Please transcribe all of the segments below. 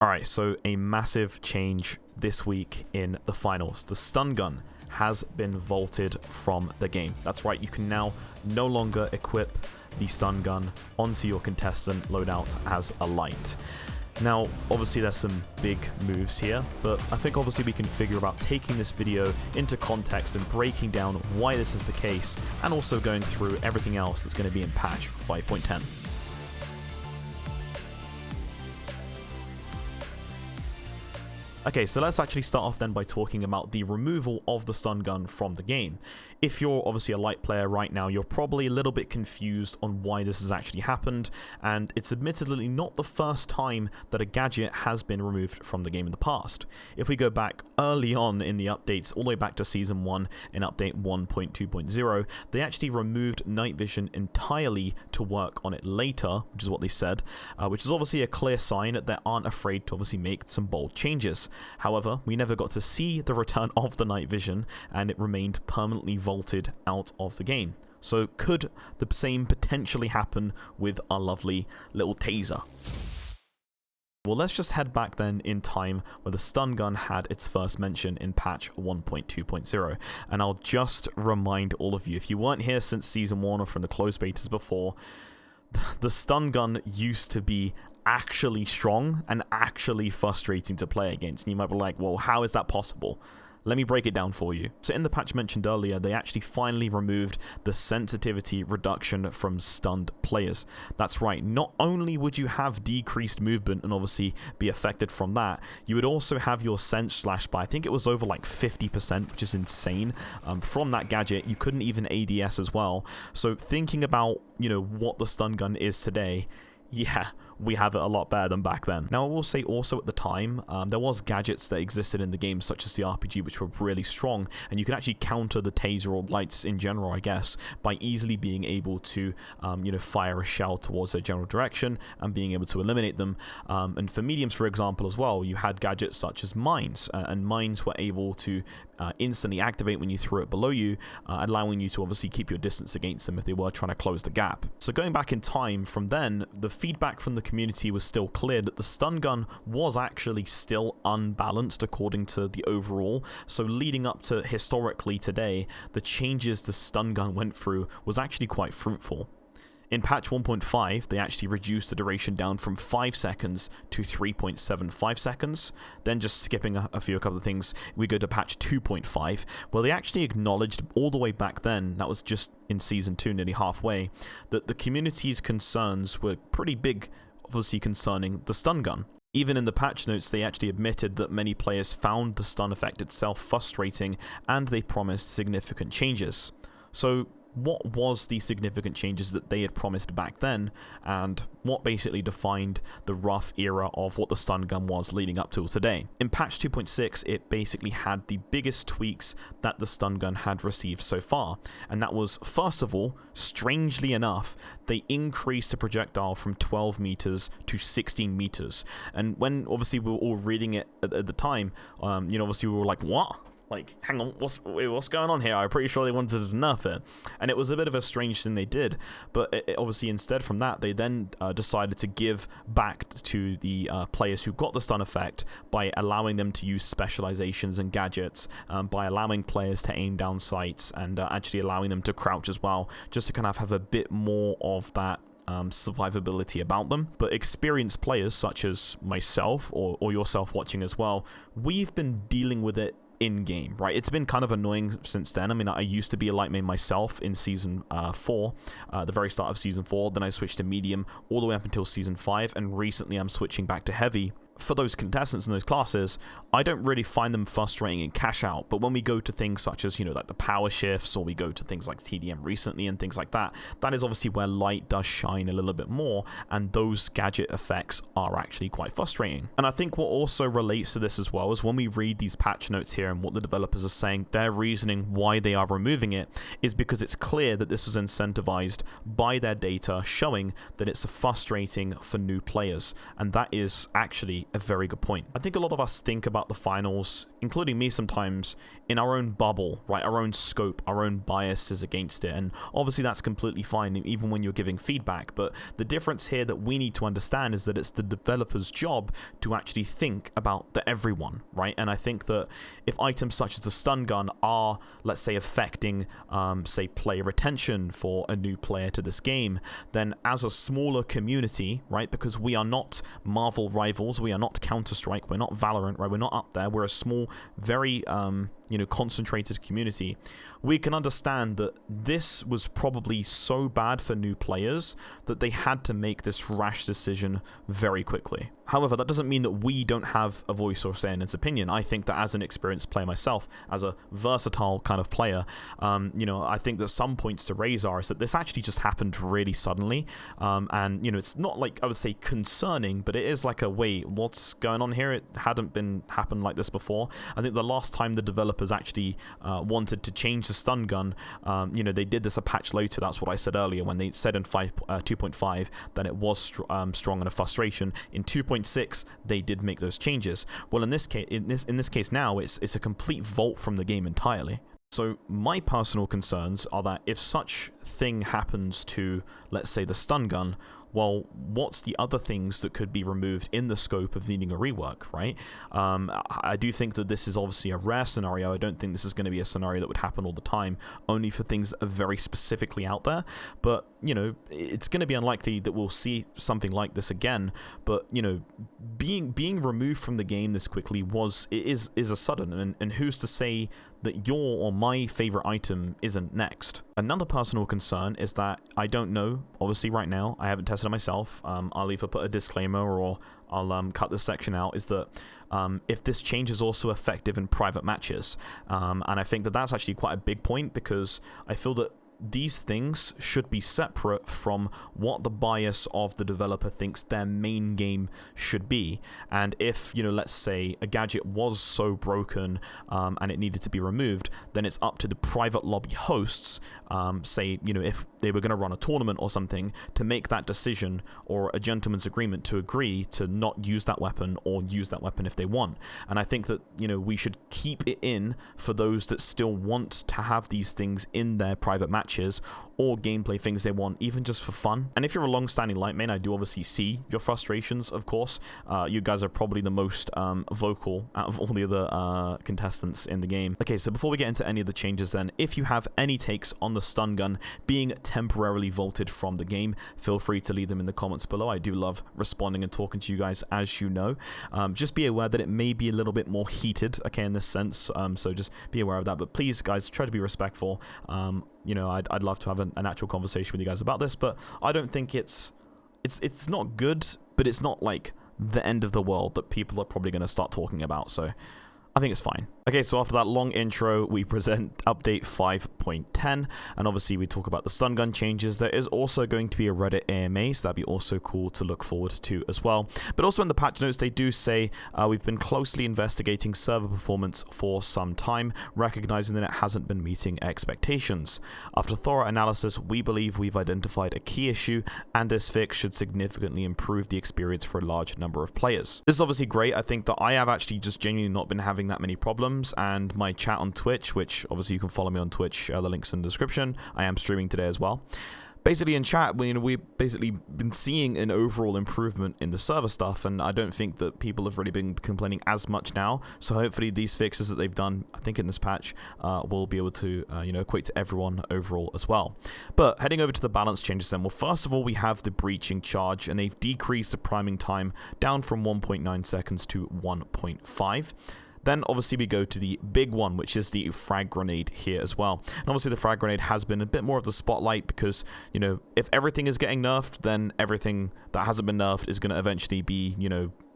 Alright, so a massive change this week in the finals. The stun gun has been vaulted from the game. That's right, you can now no longer equip the stun gun onto your contestant loadout as a light. Now, obviously there's some big moves here, but I think obviously we can figure about taking this video into context and breaking down why this is the case, and also going through everything else that's going to be in patch 5.10. Okay, so let's actually start off then by talking about the removal of the stun gun from the game. If you're obviously a light player right now, you're probably a little bit confused on why this has actually happened, and it's admittedly not the first time that a gadget has been removed from the game in the past. If we go back early on in the updates, all the way back to Season 1 in Update 1.2.0, they actually removed night vision entirely to work on it later, which is what they said, which is obviously a clear sign that they aren't afraid to obviously make some bold changes. However, we never got to see the return of the night vision, and it remained permanently vaulted out of the game. So could the same potentially happen with our lovely little taser? Well, let's just head back then in time where the stun gun had its first mention in patch 1.2.0, and I'll just remind all of you, if you weren't here since Season 1 or from the closed betas before, the stun gun used to be actually strong and actually frustrating to play against. And you might be like, well, how is that possible? Let me break it down for you. So in the patch mentioned earlier, they actually finally removed the sensitivity reduction from stunned players. That's right, not only would you have decreased movement and obviously be affected from that, you would also have your sense slashed by, I think it was over like 50%, which is insane. From that gadget, you couldn't even ADS as well. So thinking about, you know, what the stun gun is today, yeah, we have it a lot better than back then. Now, I will say also at the time, there was gadgets that existed in the game, such as the RPG, which were really strong, and you can actually counter the taser or lights in general, I guess, by easily being able to, you know, fire a shell towards a general direction and being able to eliminate them. And for mediums, for example, as well, you had gadgets such as mines, and mines were able to instantly activate when you threw it below you, allowing you to obviously keep your distance against them if they were trying to close the gap. So going back in time from then, the feedback from the community was still clear that the stun gun was actually still unbalanced according to the overall. So leading up to historically today, the changes the stun gun went through was actually quite fruitful. In patch 1.5, they actually reduced the duration down from 5 seconds to 3.75 seconds. Then just skipping a couple of things, we go to patch 2.5, where they actually acknowledged all the way back then, that was just in Season 2, nearly halfway, that the community's concerns were pretty big, obviously concerning the stun gun. Even in the patch notes, they actually admitted that many players found the stun effect itself frustrating, and they promised significant changes. So what was the significant changes that they had promised back then, and what basically defined the rough era of what the stun gun was leading up to today? In patch 2.6, it basically had the biggest tweaks that the stun gun had received so far, and that was, first of all, strangely enough, they increased the projectile from 12 meters to 16 meters. And when obviously we were all reading it at the time, you know, obviously we were like, what? Like, hang on, what's going on here? I'm pretty sure they wanted to nerf it. And it was a bit of a strange thing they did. But obviously, instead from that, they then decided to give back to the players who got the stun effect by allowing them to use specializations and gadgets, by allowing players to aim down sights, and actually allowing them to crouch as well, just to kind of have a bit more of that survivability about them. But experienced players such as myself or yourself watching as well, we've been dealing with it in-game, right? It's been kind of annoying since then. I mean, I used to be a light main myself in Season 4, the very start of Season 4, then I switched to medium all the way up until Season 5, and recently I'm switching back to heavy. For those contestants in those classes, I don't really find them frustrating in cash out, but when we go to things such as, you know, like the power shifts, or we go to things like TDM recently and things like that, that is obviously where light does shine a little bit more, and those gadget effects are actually quite frustrating. And I think what also relates to this as well is when we read these patch notes here and what the developers are saying, their reasoning why they are removing it is because it's clear that this was incentivized by their data showing that it's frustrating for new players, and that is actually a very good point. I think a lot of us think about the finals, including me sometimes, in our own bubble, right? Our own scope, our own biases against it. And obviously that's completely fine, even when you're giving feedback. But the difference here that we need to understand is that it's the developer's job to actually think about everyone, right? And I think that if items such as the stun gun are, let's say, affecting, say, player retention for a new player to this game, then as a smaller community, right, because we are not Marvel rivals, we are not Counter-Strike, we're not Valorant, right, we're not up there, we're a small, very, concentrated community, we can understand that this was probably so bad for new players that they had to make this rash decision very quickly. However, that doesn't mean that we don't have a voice or say in its opinion. I think that as an experienced player myself, as a versatile kind of player, I think that some points to raise are is that this actually just happened really suddenly, and it's not like I would say concerning, but it is like a wait, what's going on here? It hadn't happened like this before. I think the last time the developers actually wanted to change the stun gun, they did this a patch later. That's what I said earlier when they said in 2.5 that it was strong and a frustration. In 2.6 they did make those changes. Well, in this case now it's a complete vault from the game entirely. So my personal concerns are that if such thing happens to, let's say, the stun gun, well, what's the other things that could be removed in the scope of needing a rework, right? I do think that this is obviously a rare scenario. I don't think this is going to be a scenario that would happen all the time, only for things that are very specifically out there. But, it's going to be unlikely that we'll see something like this again. But, being removed from the game this quickly is a sudden, and who's to say that your or my favorite item isn't next? Another personal concern is that I don't know, obviously right now, I haven't tested it myself, I'll either put a disclaimer or I'll cut this section out, is that if this change is also effective in private matches. And I think that that's actually quite a big point, because I feel that these things should be separate from what the bias of the developer thinks their main game should be. And if, let's say a gadget was so broken and it needed to be removed, then it's up to the private lobby hosts, say, if they were going to run a tournament or something, to make that decision or a gentleman's agreement to agree to not use that weapon or use that weapon if they want. And I think that, we should keep it in for those that still want to have these things in their private matches or gameplay things they want, even just for fun. And if you're a long-standing light main, I do obviously see your frustrations, of course. You guys are probably the most vocal out of all the other contestants in the game. Okay, so before we get into any of the changes then, if you have any takes on the stun gun being temporarily vaulted from the game, feel free to leave them in the comments below. I do love responding and talking to you guys, as you know. Just be aware that it may be a little bit more heated, okay, in this sense, so just be aware of that. But please, guys, try to be respectful. I'd love to have an actual conversation with you guys about this, but I don't think it's not good, but it's not like the end of the world that people are probably going to start talking about, so I think it's fine. Okay, so after that long intro, we present update 5.10, and obviously we talk about the stun gun changes. There is also going to be a Reddit AMA, so that'd be also cool to look forward to as well. But also in the patch notes, they do say we've been closely investigating server performance for some time, recognizing that it hasn't been meeting expectations. After thorough analysis, we believe we've identified a key issue, and this fix should significantly improve the experience for a large number of players. This is obviously great. I think that I have actually just genuinely not been having that many problems, and my chat on Twitch, which obviously you can follow me on Twitch, the link's in the description. I am streaming today as well. Basically in chat, we've basically been seeing an overall improvement in the server stuff, and I don't think that people have really been complaining as much now. So hopefully these fixes that they've done, I think in this patch, will be able to equate to everyone overall as well. But heading over to the balance changes then, well, first of all, we have the breaching charge, and they've decreased the priming time down from 1.9 seconds to 1.5. Then obviously we go to the big one, which is the frag grenade here as well. And obviously the frag grenade has been a bit more of the spotlight because, if everything is getting nerfed, then everything that hasn't been nerfed is going to eventually be,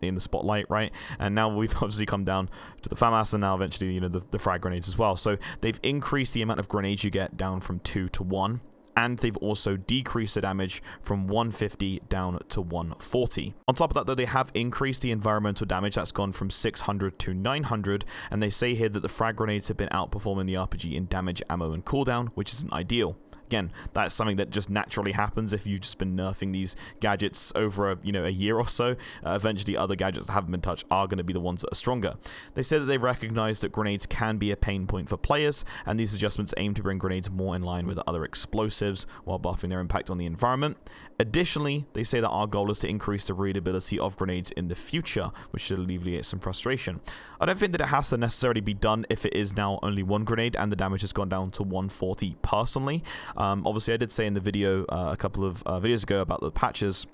in the spotlight, right? And now we've obviously come down to the FAMAS, and now eventually, the frag grenades as well. So they've increased the amount of grenades you get down from 2 to 1. And they've also decreased the damage from 150 down to 140. On top of that, though, they have increased the environmental damage. That's gone from 600 to 900, and they say here that the frag grenades have been outperforming the RPG in damage, ammo, and cooldown, which isn't ideal. Again, that's something that just naturally happens if you've just been nerfing these gadgets over a year or so. Eventually, other gadgets that haven't been touched are going to be the ones that are stronger. They say that they recognize that grenades can be a pain point for players, and these adjustments aim to bring grenades more in line with other explosives while buffing their impact on the environment. Additionally, they say that our goal is to increase the readability of grenades in the future, which should alleviate some frustration. I don't think that it has to necessarily be done if it is now only one grenade and the damage has gone down to 140 personally. Obviously, I did say in the video a couple of videos ago about the patches,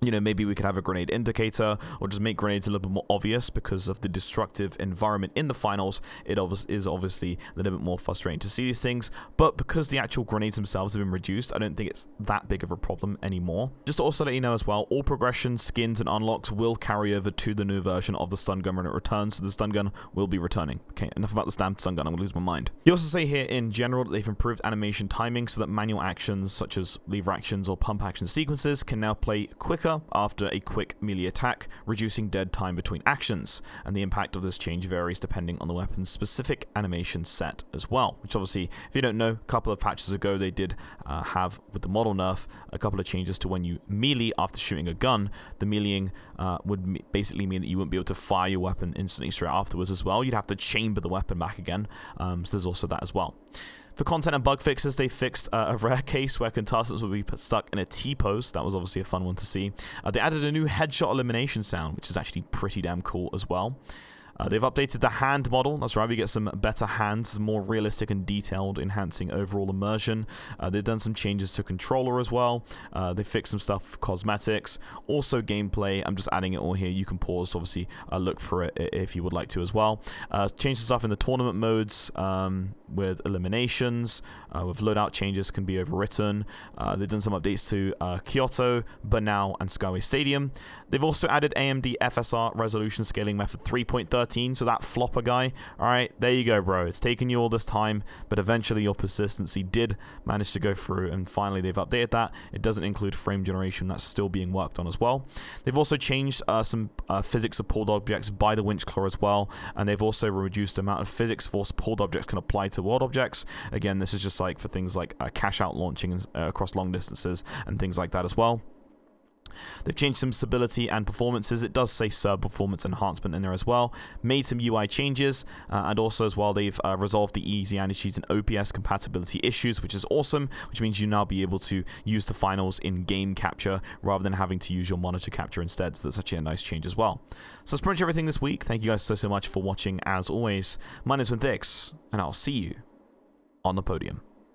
maybe we could have a grenade indicator or just make grenades a little bit more obvious because of the destructive environment in the finals. It is obviously a little bit more frustrating to see these things, but because the actual grenades themselves have been reduced, I don't think it's that big of a problem anymore. Just to also let you know as well, all progression, skins, and unlocks will carry over to the new version of the stun gun when it returns, so the stun gun will be returning. Okay, enough about the damn stun gun, I'm gonna lose my mind. You also say here in general that they've improved animation timing so that manual actions such as lever actions or pump action sequences can now play quicker after a quick melee attack, reducing dead time between actions, and the impact of this change varies depending on the weapon's specific animation set as well, which obviously, if you don't know, a couple of patches ago they did have, with the model nerf, a couple of changes to when you melee after shooting a gun. The meleeing would basically mean that you wouldn't be able to fire your weapon instantly straight afterwards as well. You'd have to chamber the weapon back again, so there's also that as well. For content and bug fixes, they fixed a rare case where contestants would be stuck in a T-pose. That was obviously a fun one to see. They added a new headshot elimination sound, which is actually pretty damn cool as well. They've updated the hand model. That's right, we get some better hands, more realistic and detailed, enhancing overall immersion. They've done some changes to controller as well. They fixed some stuff for cosmetics. Also gameplay. I'm just adding it all here. You can pause to obviously look for it if you would like to as well. Change some stuff in the tournament modes with eliminations. With loadout changes can be overwritten. They've done some updates to Kyoto, Banao, and Skyway Stadium. They've also added AMD FSR resolution scaling method 3.13, so that flopper guy, alright, there you go, bro. It's taken you all this time, but eventually your persistency did manage to go through, and finally they've updated that. It doesn't include frame generation, that's still being worked on as well. They've also changed some physics of pulled objects by the winch claw as well, and they've also reduced the amount of physics force pulled objects can apply to world objects. Again, this is just like for things like cash out launching across long distances and things like that as well. They've changed some stability and performances. It does say sub performance enhancement in there as well. Made some UI changes, and also as well they've resolved the easy anti-cheats and OPS compatibility issues, which is awesome, which means you now be able to use the finals in game capture rather than having to use your monitor capture instead. So that's actually a nice change as well. So that's pretty much everything this week. Thank you guys so much for watching as always. My name is Thix, and I'll see you on the podium.